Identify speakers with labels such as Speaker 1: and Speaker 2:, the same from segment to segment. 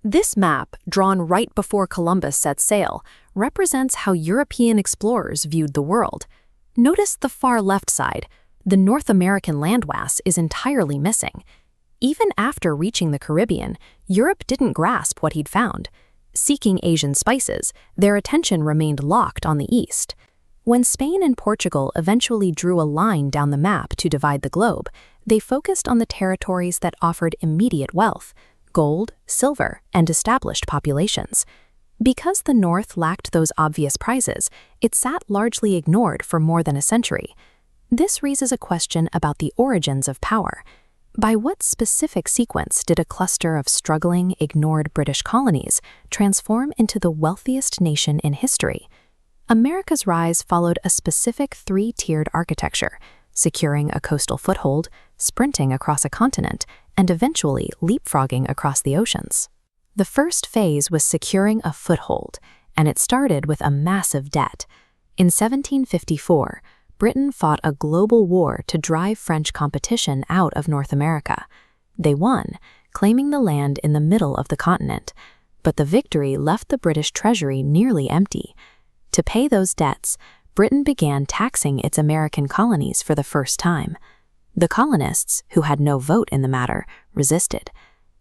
Speaker 1: This map, drawn right before Columbus set sail, represents how European explorers viewed the world. Notice the far left side. The North American landmass is entirely missing. Even after reaching the Caribbean, Europe didn't grasp what he'd found. Seeking Asian spices, their attention remained locked on the east. When Spain and Portugal eventually drew a line down the map to divide the globe, they focused on the territories that offered immediate wealth: gold, silver, and established populations. Because the North lacked those obvious prizes, it sat largely ignored for more than a century. This raises a question about the origins of power. By what specific sequence did a cluster of struggling, ignored British colonies transform into the wealthiest nation in history? America's rise followed a specific three-tiered architecture, securing a coastal foothold, sprinting across a continent, and eventually leapfrogging across the oceans. The first phase was securing a foothold, and it started with a massive debt. In 1754, Britain fought a global war to drive French competition out of North America. They won, claiming the land in the middle of the continent, but the victory left the British treasury nearly empty. To pay those debts, Britain began taxing its American colonies for the first time. The colonists, who had no vote in the matter, resisted.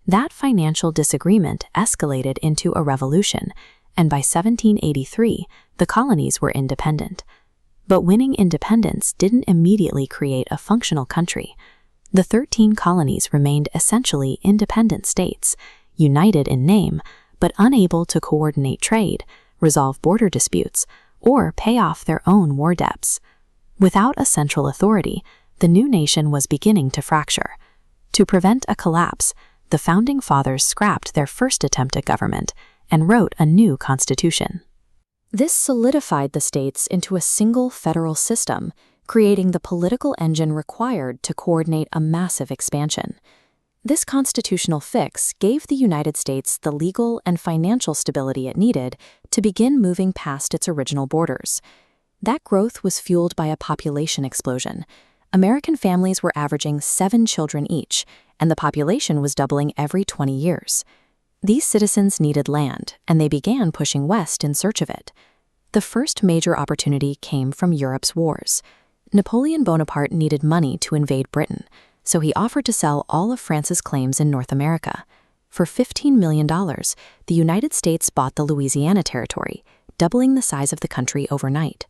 Speaker 1: That financial disagreement escalated into a revolution, and by 1783, the colonies were independent. But winning independence didn't immediately create a functional country. The 13 colonies remained essentially independent states, united in name, but unable to coordinate trade, resolve border disputes, or pay off their own war debts. Without a central authority, the new nation was beginning to fracture. To prevent a collapse, the Founding Fathers scrapped their first attempt at government and wrote a new constitution. This solidified the states into a single federal system, creating the political engine required to coordinate a massive expansion. This constitutional fix gave the United States the legal and financial stability it needed to begin moving past its original borders. That growth was fueled by a population explosion. American families were averaging 7 children each, and the population was doubling every 20 years. These citizens needed land, and they began pushing west in search of it. The first major opportunity came from Europe's wars. Napoleon Bonaparte needed money to invade Britain, so he offered to sell all of France's claims in North America. For $15 million, the United States bought the Louisiana Territory, doubling the size of the country overnight.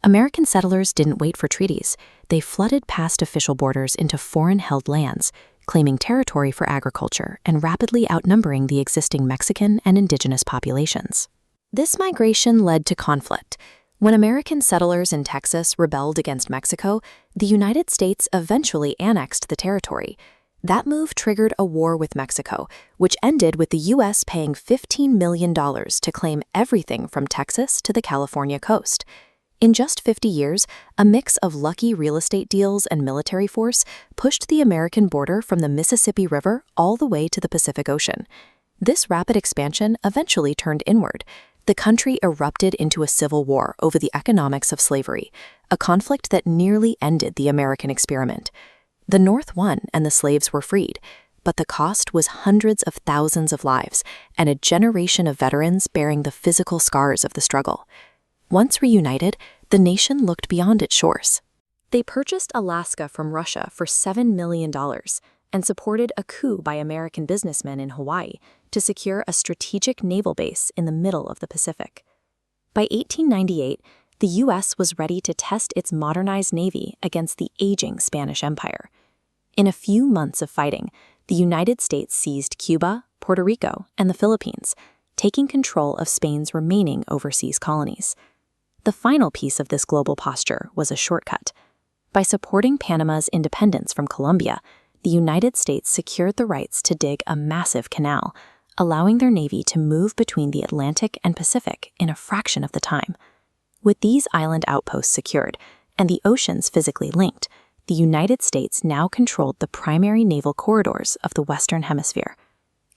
Speaker 1: American settlers didn't wait for treaties. They flooded past official borders into foreign-held lands, claiming territory for agriculture and rapidly outnumbering the existing Mexican and indigenous populations. This migration led to conflict. When American settlers in Texas rebelled against Mexico, the United States eventually annexed the territory. That move triggered a war with Mexico, which ended with the U.S. paying $15 million to claim everything from Texas to the California coast. In just 50 years, a mix of lucky real estate deals and military force pushed the American border from the Mississippi River all the way to the Pacific Ocean. This rapid expansion eventually turned inward. The country erupted into a civil war over the economics of slavery, a conflict that nearly ended the American experiment. The North won and the slaves were freed, but the cost was hundreds of thousands of lives and a generation of veterans bearing the physical scars of the struggle. Once reunited, the nation looked beyond its shores. They purchased Alaska from Russia for $7 million and supported a coup by American businessmen in Hawaii to secure a strategic naval base in the middle of the Pacific. By 1898, the U.S. was ready to test its modernized navy against the aging Spanish Empire. In a few months of fighting, the United States seized Cuba, Puerto Rico, and the Philippines, taking control of Spain's remaining overseas colonies. The final piece of this global posture was a shortcut. By supporting Panama's independence from Colombia, the United States secured the rights to dig a massive canal, allowing their navy to move between the Atlantic and Pacific in a fraction of the time. With these island outposts secured and the oceans physically linked, the United States now controlled the primary naval corridors of the Western Hemisphere.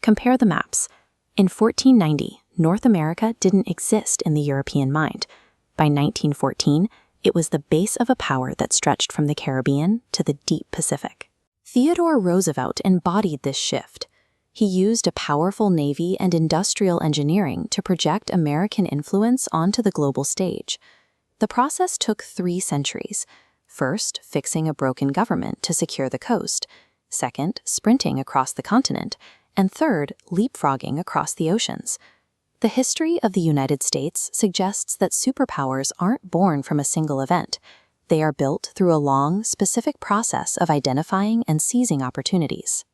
Speaker 1: Compare the maps. In 1490, North America didn't exist in the European mind. By 1914, it was the base of a power that stretched from the Caribbean to the deep Pacific. Theodore Roosevelt embodied this shift. He used a powerful navy and industrial engineering to project American influence onto the global stage. The process took 3 centuries. First, fixing a broken government to secure the coast. Second, sprinting across the continent. And third, leapfrogging across the oceans. The history of the United States suggests that superpowers aren't born from a single event. They are built through a long, specific process of identifying and seizing opportunities.